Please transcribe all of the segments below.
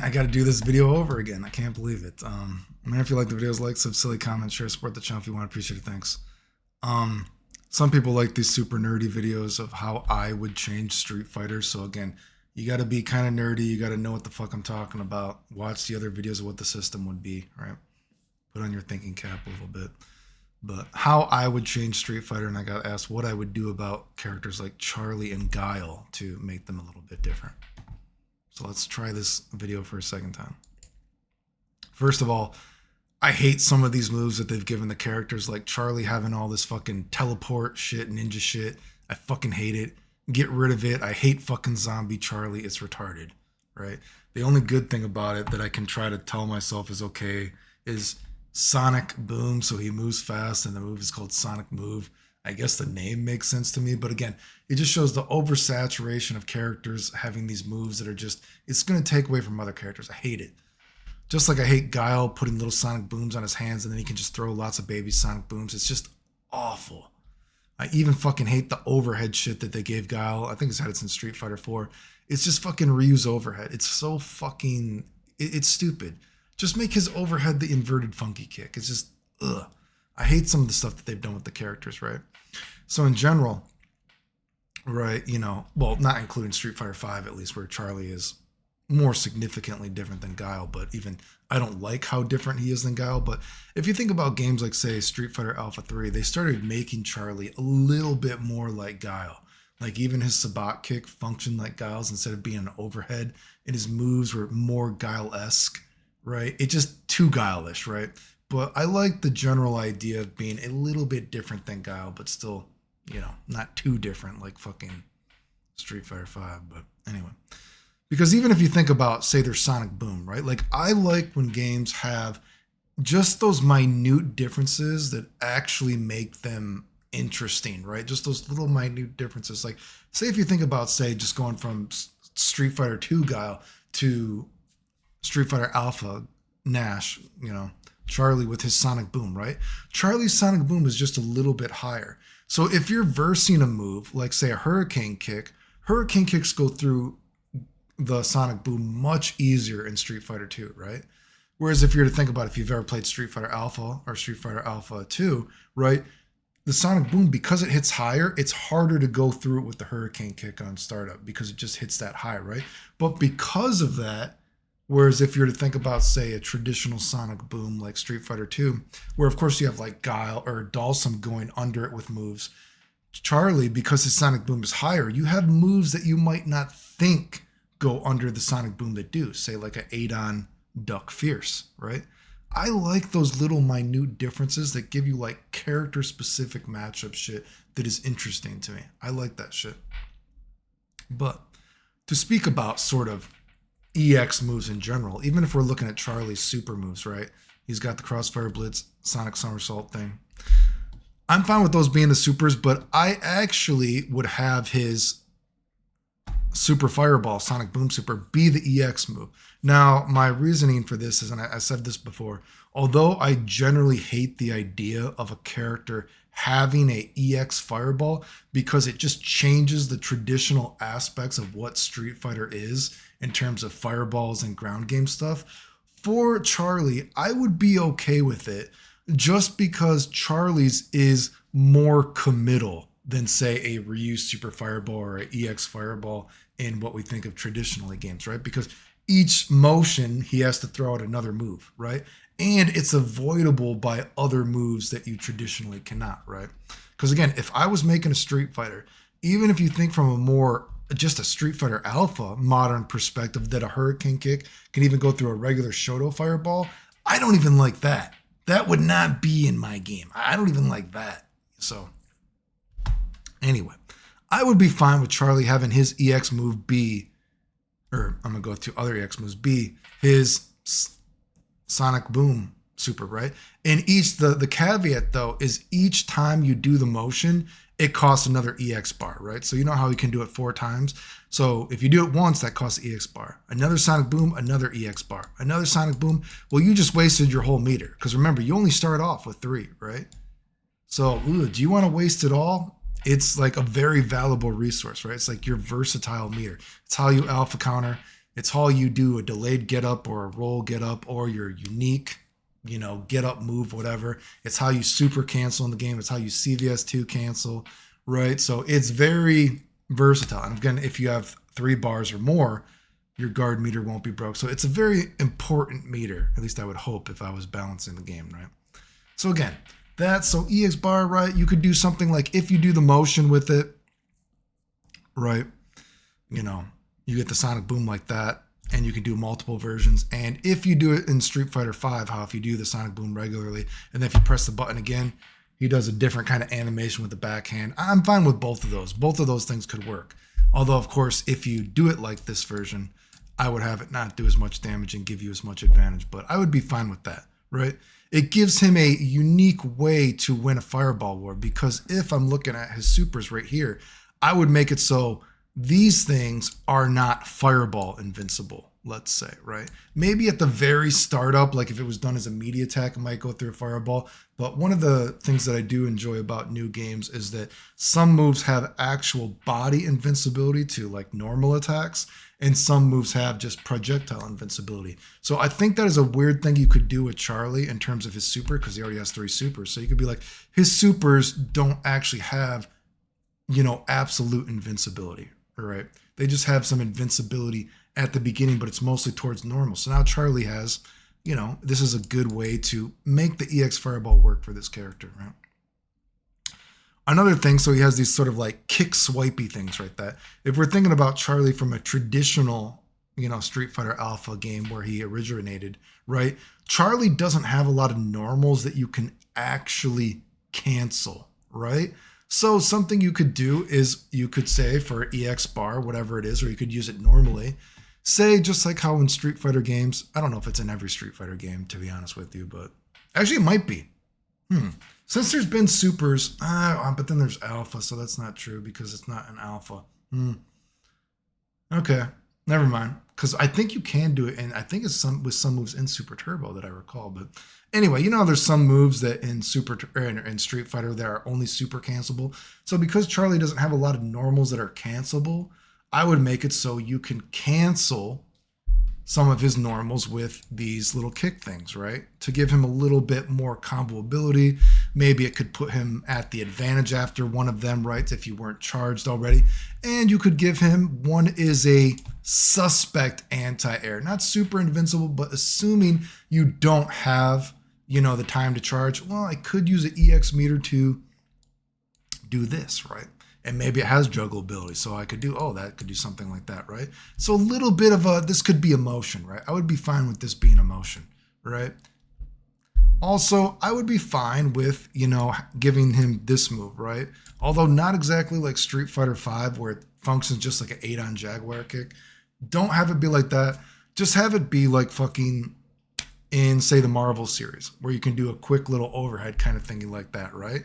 I got to do this video over again. I can't believe it. Man, if you like the videos, like, sub, silly comments, share, support the channel if you want. Appreciate it. Thanks. Some people like these super nerdy videos of how I would change Street Fighter. So again, you got to be kind of nerdy. You got to know what the fuck I'm talking about. Watch the other videos of what the system would be, right? Put on your thinking cap a little bit. But how I would change Street Fighter, and I got asked what I would do about characters like Charlie and Guile to make them a little bit different. So let's try this video for a second time. First of all, I hate some of these moves that they've given the characters, like Charlie having all this fucking teleport shit, ninja shit. I fucking hate it. Get rid of it. I hate fucking zombie Charlie. It's retarded, right? The only good thing about it that I can try to tell myself is okay is Sonic Boom, so he moves fast, and the move is called Sonic Move. I guess the name makes sense to me, but again, it just shows the oversaturation of characters having these moves that are just, it's going to take away from other characters. I hate it. Just like I hate Guile putting little Sonic Booms on his hands and then he can just throw lots of baby Sonic Booms. It's just awful. I even fucking hate the overhead shit that they gave Guile. I think it's had it since Street Fighter 4. It's just fucking Ryu's overhead. It's so fucking, it's stupid. Just make his overhead the inverted funky kick. It's just, ugh. I hate some of the stuff that they've done with the characters, right? So in general, right, you know, well, not including Street Fighter 5 at least, where Charlie is more significantly different than Guile, but even I don't like how different he is than Guile. But if you think about games like, say, Street Fighter Alpha 3, they started making Charlie a little bit more like Guile. Like even his Sabat kick functioned like Guile's instead of being an overhead, and his moves were more Guile-esque, right? It just too Guile-ish, right? But I like the general idea of being a little bit different than Guile, but still, you know, not too different like fucking Street Fighter 5. But anyway, because even if you think about, say, their Sonic Boom, right? Like I like when games have just those minute differences that actually make them interesting, right? Just those little minute differences. Like say if you think about, say, just going from Street Fighter 2 Guile to Street Fighter Alpha Nash, you know, Charlie with his Sonic Boom, right? Charlie's Sonic Boom is just a little bit higher. So if you're versing a move, like say a Hurricane kicks go through the Sonic Boom much easier in Street Fighter 2, right? Whereas if you're to think about if you've ever played Street Fighter Alpha or Street Fighter Alpha 2, right? The Sonic Boom, because it hits higher, it's harder to go through it with the Hurricane kick on startup because it just hits that high, right? But because of that, whereas if you're to think about, say, a traditional Sonic Boom like Street Fighter 2, where of course you have like Guile or Dalsum going under it with moves, Charlie, because his Sonic Boom is higher, you have moves that you might not think go under the Sonic Boom that do, say like a Adon Duck Fierce, right? I like those little minute differences that give you like character specific matchup shit that is interesting to me. I like that shit. But to speak about sort of EX moves in general, even if we're looking at Charlie's super moves, right? He's got the Crossfire Blitz, Sonic Somersault thing. I'm fine with those being the supers, but I actually would have his Super Fireball, Sonic Boom Super, be the EX move. Now, my reasoning for this is, and I said this before, although I generally hate the idea of a character having a EX Fireball because it just changes the traditional aspects of what Street Fighter is in terms of fireballs and ground game stuff, for Charlie, I would be okay with it just because Charlie's is more committal than, say, a Ryu Super Fireball or an EX Fireball in what we think of traditionally games, right? Because each motion, he has to throw out another move, right? And it's avoidable by other moves that you traditionally cannot, right? Because again, if I was making a Street Fighter, even if you think from a more, just a Street Fighter Alpha modern perspective that a Hurricane kick can even go through a regular Shoto Fireball, I don't even like that. That would not be in my game. I don't even like that. So anyway, I would be fine with Charlie having his EX move be, or I'm going to go to other EX moves, be his Sonic Boom Super, right? And the caveat though is each time you do the motion, it costs another EX bar, right? So you know how you can do it 4 times. So if you do it once, that costs EX bar. Another Sonic Boom, another EX bar. Another Sonic Boom, well, you just wasted your whole meter. Because remember, you only start off with 3, right? So do you want to waste it all? It's like a very valuable resource, right? It's like your versatile meter. It's how you alpha counter. It's how you do a delayed get up or a roll get up or your unique, get up move, whatever. It's how you super cancel in the game. It's how you CVS2 cancel, right? So it's very versatile. And again, if you have 3 bars or more, your guard meter won't be broke. So it's a very important meter. At least I would hope if I was balancing the game, right? So again, so EX bar, right? You could do something like if you do the motion with it, right? You get the sonic boom like that, and you can do multiple versions. And if you do it in Street Fighter V, how if you do the sonic boom regularly, and then if you press the button again, he does a different kind of animation with the backhand. I'm fine with both of those. Both of those things could work. Although, of course, if you do it like this version, I would have it not do as much damage and give you as much advantage. But I would be fine with that, right? It gives him a unique way to win a fireball war, because if I'm looking at his supers right here, I would make it so these things are not fireball invincible, let's say, right? Maybe at the very startup, like if it was done as a media attack, it might go through a fireball. But one of the things that I do enjoy about new games is that some moves have actual body invincibility to like normal attacks, and some moves have just projectile invincibility. So I think that is a weird thing you could do with Charlie in terms of his super, because he already has 3 supers. So you could be like, his supers don't actually have, absolute invincibility, right? They just have some invincibility at the beginning, but it's mostly towards normal. So now Charlie has, this is a good way to make the EX Fireball work for this character, right? Another thing, so he has these sort of like kick swipey things, right? That if we're thinking about Charlie from a traditional, Street Fighter Alpha game where he originated, right? Charlie doesn't have a lot of normals that you can actually cancel, right? So something you could do is you could say for EX bar, whatever it is, or you could use it normally. Say just like how in Street Fighter games, I don't know if it's in every Street Fighter game, to be honest with you, but actually it might be. Since there's been supers, but then there's alpha, so that's not true because it's not an alpha. Okay, never mind. Because I think you can do it, and I think it's with some moves in Super Turbo that I recall. But anyway, there's some moves that in Street Fighter that are only super cancelable. So because Charlie doesn't have a lot of normals that are cancelable, I would make it so you can cancel some of his normals with these little kick things, right? To give him a little bit more combo ability. Maybe it could put him at the advantage after one of them, right? If you weren't charged already. And you could give him, one is a suspect anti-air. Not super invincible, but assuming you don't have, the time to charge, well, I could use an EX meter to do this, right? And maybe it has juggle ability, so I could do, that could do something like that, right? So a little bit of this could be a motion, right? I would be fine with this being a motion, right? Also, I would be fine with, giving him this move, right? Although not exactly like Street Fighter V, where it functions just like an 8-on Jaguar kick. Don't have it be like that. Just have it be like fucking in, say, the Marvel series, where you can do a quick little overhead kind of thingy like that, right?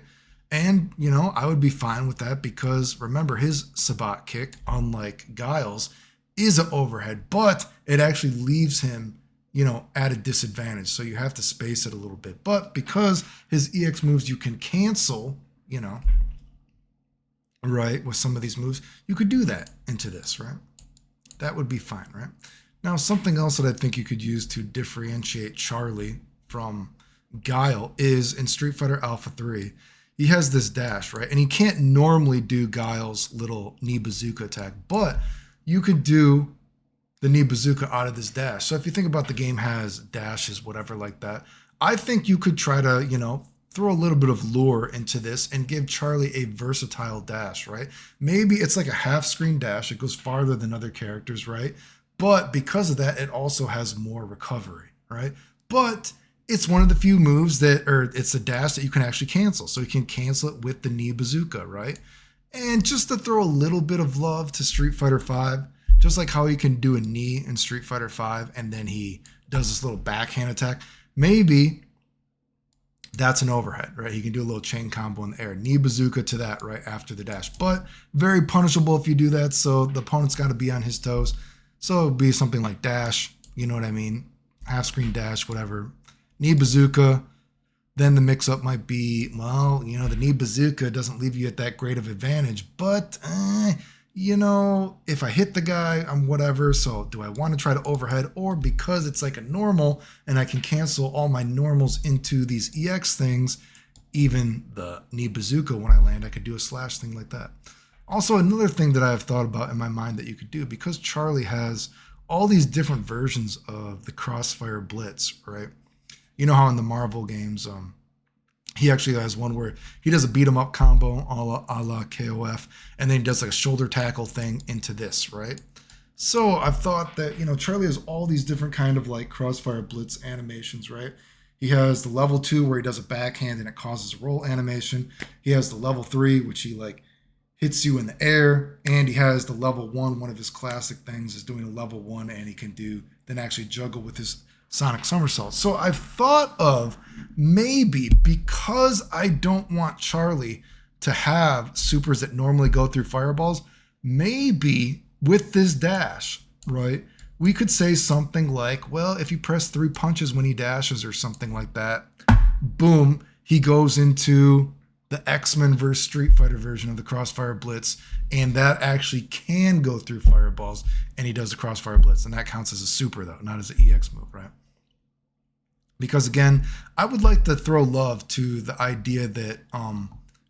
And, I would be fine with that because, remember, his Sabat kick, unlike Guile's, is an overhead, but it actually leaves him, at a disadvantage. So you have to space it a little bit. But because his EX moves you can cancel, right, with some of these moves, you could do that into this, right? That would be fine, right? Now, something else that I think you could use to differentiate Charlie from Guile is in Street Fighter Alpha 3. He has this dash, right? And he can't normally do Guile's little knee bazooka attack, but you could do the knee bazooka out of this dash. So if you think about the game has dashes, whatever like that, I think you could try to, throw a little bit of lure into this and give Charlie a versatile dash, right? Maybe it's like a half screen dash. It goes farther than other characters, right? But because of that, it also has more recovery, right? But it's one of the few moves it's a dash that you can actually cancel. So you can cancel it with the knee bazooka, right? And just to throw a little bit of love to Street Fighter V, just like how he can do a knee in Street Fighter V and then he does this little backhand attack, maybe that's an overhead, right? He can do a little chain combo in the air. Knee bazooka to that right after the dash. But very punishable if you do that, so the opponent's got to be on his toes. So it would be something like dash, you know what I mean? Half screen dash, whatever. Knee bazooka, then the mix-up might be, well, the knee bazooka doesn't leave you at that great of advantage, but you know, if I hit the guy, I'm whatever. So do I want to try to overhead, or because it's like a normal and I can cancel all my normals into these EX things, even the knee bazooka when I land, I could do a slash thing like that. Also, another thing that I've thought about in my mind that you could do, because Charlie has all these different versions of the crossfire blitz, right? You know how in the Marvel games, he actually has one where he does a beat 'em up combo a la KOF, and then he does like a shoulder tackle thing into this, right? So I've thought that, you know, Charlie has all these different kind of like crossfire blitz animations, right? He has the level 2 where he does a backhand and it causes a roll animation. He has the level 3, which he like hits you in the air, and he has the level 1. One of his classic things is doing a level 1, and he can do then actually juggle with his sonic somersault. So I've thought of maybe, because I don't want Charlie to have supers that normally go through fireballs, maybe with this dash, right, we could say something like, well, if you press 3 punches when he dashes or something like that, boom, he goes into the X-Men versus Street Fighter version of the Crossfire Blitz, and that actually can go through fireballs, and he does the Crossfire Blitz, and that counts as a super, though, not as an EX move, right? Because, again, I would like to throw love to the idea that,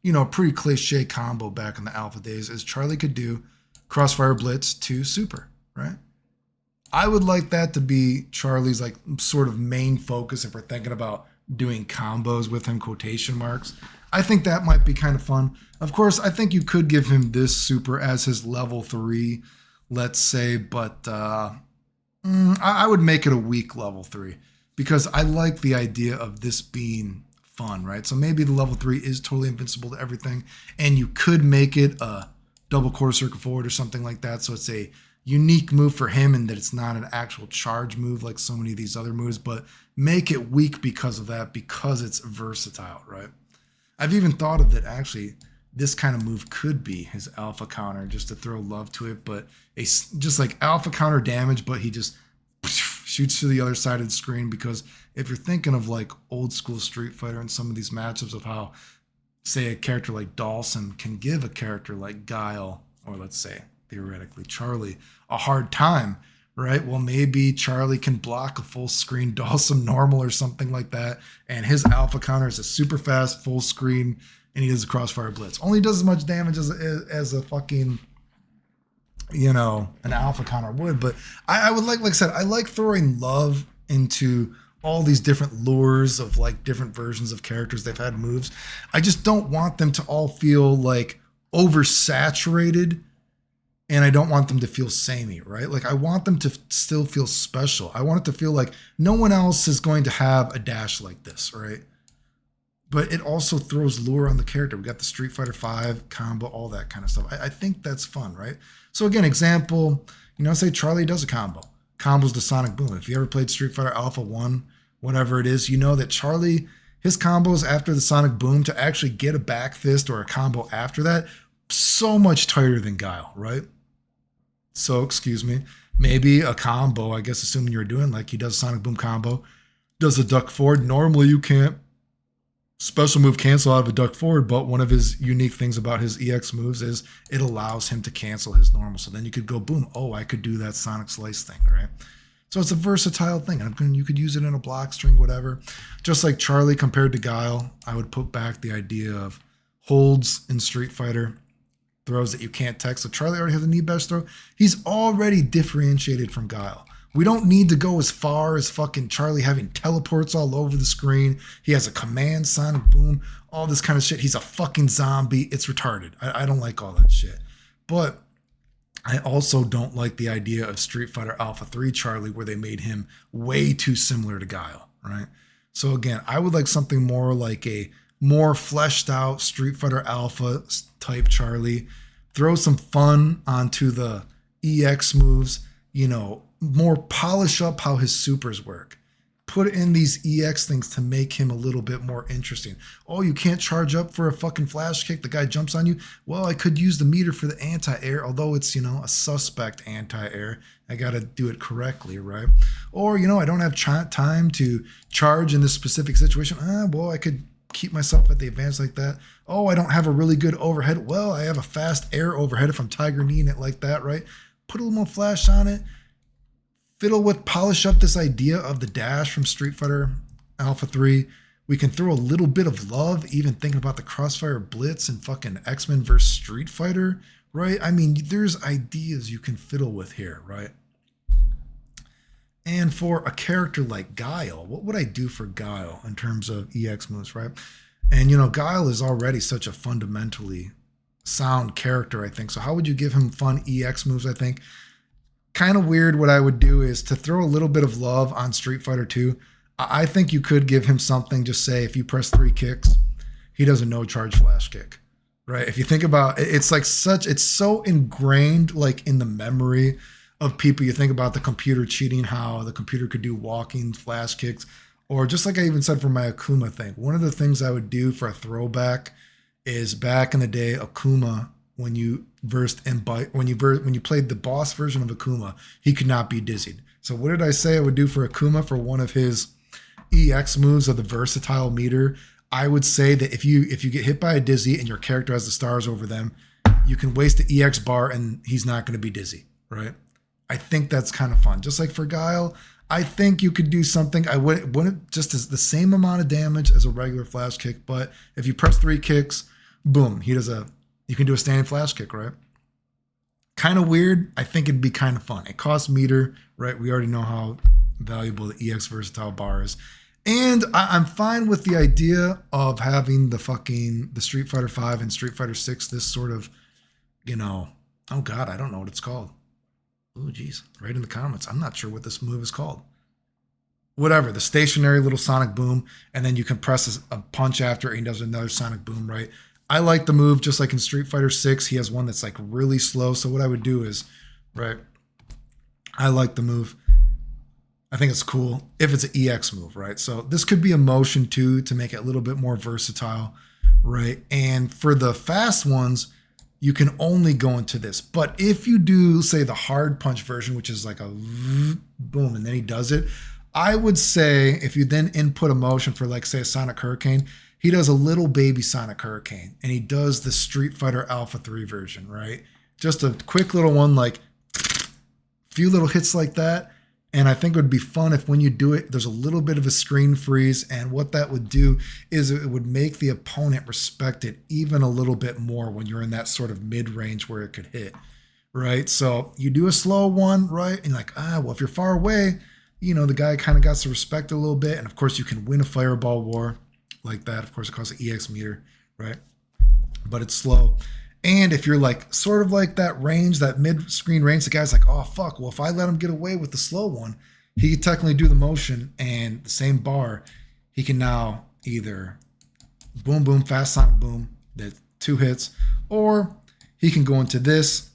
you know, a pretty cliche combo back in the alpha days is Charlie could do Crossfire Blitz to super, right? I would like that to be Charlie's, like, sort of main focus if we're thinking about doing combos with him, quotation marks. I think that might be kind of fun. Of course, I think you could give him this super as his level 3, let's say, but I would make it a weak level 3 because I like the idea of this being fun, right? So maybe the level 3 is totally invincible to everything, and you could make it a double quarter circle forward or something like that, so it's a unique move for him and that it's not an actual charge move like so many of these other moves, but make it weak because of that, because it's versatile, right? I've even thought of that actually this kind of move could be his alpha counter, just to throw love to it, but just like alpha counter damage, but he just shoots to the other side of the screen. Because if you're thinking of like old school Street Fighter and some of these matchups of how, say, a character like Dawson can give a character like Guile, or let's say theoretically Charlie, a hard time, right? Well, maybe Charlie can block a full screen Dawson normal or something like that, and his alpha counter is a super fast full screen, and he does a crossfire blitz. Only does as much damage as a fucking, you know, an alpha counter would. But I would like I said, I like throwing love into all these different lures of like different versions of characters. They've had moves. I just don't want them to all feel like oversaturated, and I don't want them to feel samey, right? Like I want them to still feel special. I want it to feel like no one else is going to have a dash like this, right? But it also throws lure on the character. We got the Street Fighter V combo, all that kind of stuff. I think that's fun, right? So again, example, you know, say Charlie does a combo. Combos the Sonic Boom. If you ever played Street Fighter Alpha 1, whatever it is, you know that Charlie, his combos after the Sonic Boom to actually get a back fist or a combo after that, so much tighter than Guile, right? So, excuse me, maybe a combo, I guess, assuming you're doing like he does a Sonic Boom combo, does a duck forward. Normally you can't special move cancel out of a duck forward, but one of his unique things about his EX moves is it allows him to cancel his normal. So then you could go, boom, oh, I could do that Sonic Slice thing, right? So it's a versatile thing, and you could use it in a block string, whatever. Just like Charlie compared to Guile, I would put back the idea of holds in Street Fighter, throws that you can't tech. So Charlie already has a knee bash throw. He's already differentiated from Guile. We don't need to go as far as fucking Charlie having teleports all over the screen. He has a command Sonic Boom, all this kind of shit. He's a fucking zombie. It's retarded. I don't like all that shit. But I also don't like the idea of Street Fighter Alpha 3 Charlie where they made him way too similar to Guile, right? So again, I would like something more like a more fleshed out Street Fighter Alpha type Charlie. Throw some fun onto the EX moves, you know, more polish up how his supers work. Put in these EX things to make him a little bit more interesting. Oh, you can't charge up for a fucking flash kick. The guy jumps on you. Well, I could use the meter for the anti-air, although it's, you know, a suspect anti-air. I got to do it correctly, right? Or, you know, I don't have time to charge in this specific situation. Well, I could keep myself at the advantage like that. Oh, I don't have a really good overhead. Well, I have a fast air overhead if I'm Tiger Kneeing it like that, right? Put a little more flash on it. Fiddle with, polish up this idea of the dash from Street Fighter Alpha 3. We can throw a little bit of love, even thinking about the Crossfire Blitz and fucking X-Men versus Street Fighter, right? I mean, there's ideas you can fiddle with here, right? And for a character like Guile, what would I do for Guile in terms of EX moves, right? And, you know, Guile is already such a fundamentally sound character, I think. So how would you give him fun EX moves, I think? Kind of weird. What I would do is to throw a little bit of love on Street Fighter 2. I think you could give him something, just say if you press 3 kicks, he does a no charge flash kick, right? If you think about it, it's like it's so ingrained like in the memory of people. You think about the computer cheating, how the computer could do walking flash kicks, or just like I even said for my Akuma thing. One of the things I would do for a throwback is back in the day, Akuma, when you when you played the boss version of Akuma, he could not be dizzied. So what did I say I would do for Akuma for one of his EX moves of the versatile meter? I would say that if you get hit by a dizzy and your character has the stars over them, you can waste the EX bar and he's not going to be dizzy, right? I think that's kind of fun. Just like for Guile, I think you could do something. I wouldn't just as the same amount of damage as a regular flash kick, but if you press 3 kicks, boom, you can do a standing flash kick, right? Kind of weird. I think it'd be kind of fun. It costs meter, right? We already know how valuable the EX versatile bar is. And I'm fine with the idea of having the Street Fighter 5 and Street Fighter 6, this sort of, you know, oh God, I don't know what it's called. Oh, geez. Right in the comments. I'm not sure what this move is called. Whatever, the stationary little sonic boom, and then you can press a punch after it and he does another sonic boom, right? I like the move, just like in Street Fighter 6, he has one that's like really slow. So what I would do is, right, I like the move. I think it's cool if it's an EX move, right? So this could be a motion too to make it a little bit more versatile, right? And for the fast ones, you can only go into this. But if you do, say, the hard punch version, which is like a boom, and then he does it, I would say if you then input a motion for, like, say, a Sonic Hurricane, he does a little baby Sonic Hurricane, and he does the Street Fighter Alpha 3 version, right? Just a quick little one, like few little hits like that. And I think it would be fun if when you do it, there's a little bit of a screen freeze. And what that would do is it would make the opponent respect it even a little bit more when you're in that sort of mid-range where it could hit, right? So you do a slow one, right? And like, well, if you're far away, you know, the guy kind of got to respect it a little bit. And of course, you can win a fireball war like that. Of course, it costs an EX meter, right? But it's slow. And if you're like sort of like that range, that mid-screen range, the guy's like, oh, fuck, well, if I let him get away with the slow one, he could technically do the motion and the same bar, he can now either boom, boom, fast sonic boom, the 2 hits, or he can go into this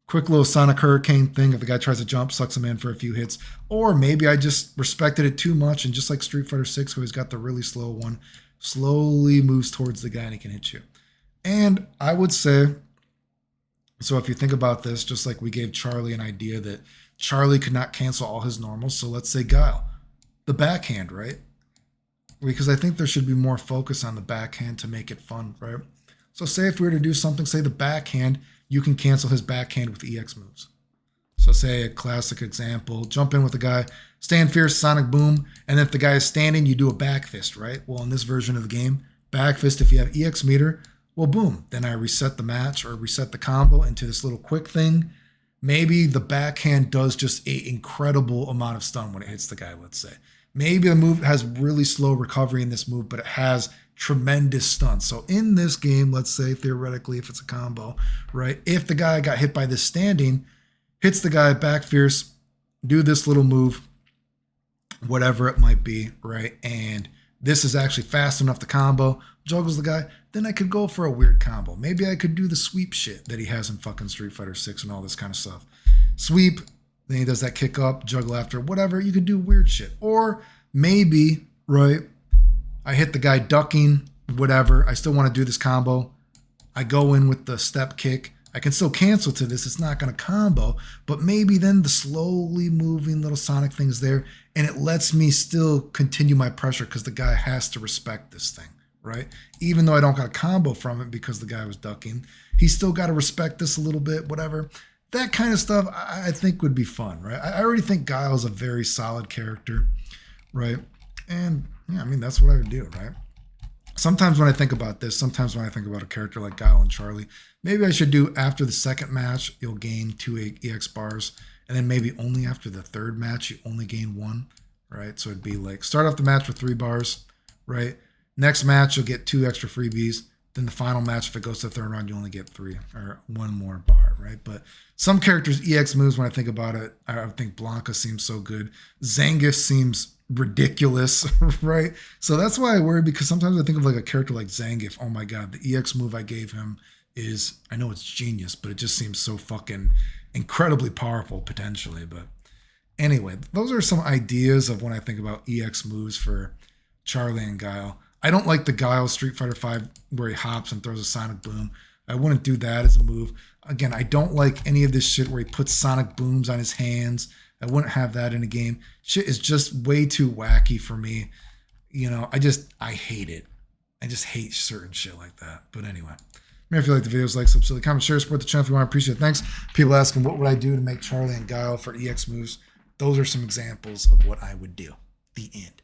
quick little Sonic Hurricane thing. If the guy tries to jump, sucks him in for a few hits. Or maybe I just respected it too much, and just like Street Fighter 6, where he's got the really slow one, slowly moves towards the guy and he can hit you. And I would say, so if you think about this, just like we gave Charlie an idea that Charlie could not cancel all his normals. So let's say Guile, the backhand, right? Because I think there should be more focus on the backhand to make it fun, right? So say if we were to do something, say the backhand, you can cancel his backhand with EX moves. So say a classic example, jump in with the guy, stand fierce, sonic boom, and if the guy is standing, you do a back fist, right? Well, in this version of the game, back fist, if you have EX meter, well, boom, then I reset the match or reset the combo into this little quick thing. Maybe the backhand does just an incredible amount of stun when it hits the guy, let's say. Maybe the move has really slow recovery in this move, but it has tremendous stun. So in this game, let's say theoretically, if it's a combo, right? If the guy got hit by this standing, hits the guy back fierce, do this little move, whatever it might be, right? And this is actually fast enough to combo, juggles the guy, then I could go for a weird combo. Maybe I could do the sweep shit that he has in fucking Street Fighter 6 and all this kind of stuff. Sweep, then he does that kick up, juggle after, whatever. You could do weird shit. Or maybe, right, I hit the guy ducking, whatever. I still want to do this combo. I go in with the step kick. I can still cancel to this. It's not going to combo, but maybe then the slowly moving little sonic thing is there, and it lets me still continue my pressure because the guy has to respect this thing, right? Even though I don't got a combo from it because the guy was ducking, he still got to respect this a little bit, whatever. That kind of stuff I think would be fun, right? I already think Guile's a very solid character, right? And yeah, I mean, that's what I would do, right? Sometimes when I think about this, sometimes when I think about a character like Guile and Charlie, maybe I should do after the second match, you'll gain 2 EX bars. And then maybe only after the third match, you only gain 1, right? So it'd be like start off the match with 3 bars, right? Next match, you'll get 2 extra freebies. Then the final match, if it goes to the third round, you only get 3 or 1 more bar, right? But some characters' EX moves, when I think about it, I think Blanca seems so good. Zangief seems ridiculous, right? So that's why I worry, because sometimes I think of like a character like Zangief. Oh my God, the EX move I gave him is, I know it's genius, but it just seems so fucking incredibly powerful potentially. But anyway, those are some ideas of when I think about EX moves for Charlie and Guile. I don't like the Guile Street Fighter V where he hops and throws a sonic boom. I wouldn't do that as a move. Again, I don't like any of this shit where he puts sonic booms on his hands. I wouldn't have that in a game. Shit is just way too wacky for me. You know, I hate it. I just hate certain shit like that. But anyway, if you like the videos, like, sub, silly, comment, share, support the channel if you want. I appreciate it. Thanks. People asking, what would I do to make Charlie and Guile for EX moves? Those are some examples of what I would do. The end.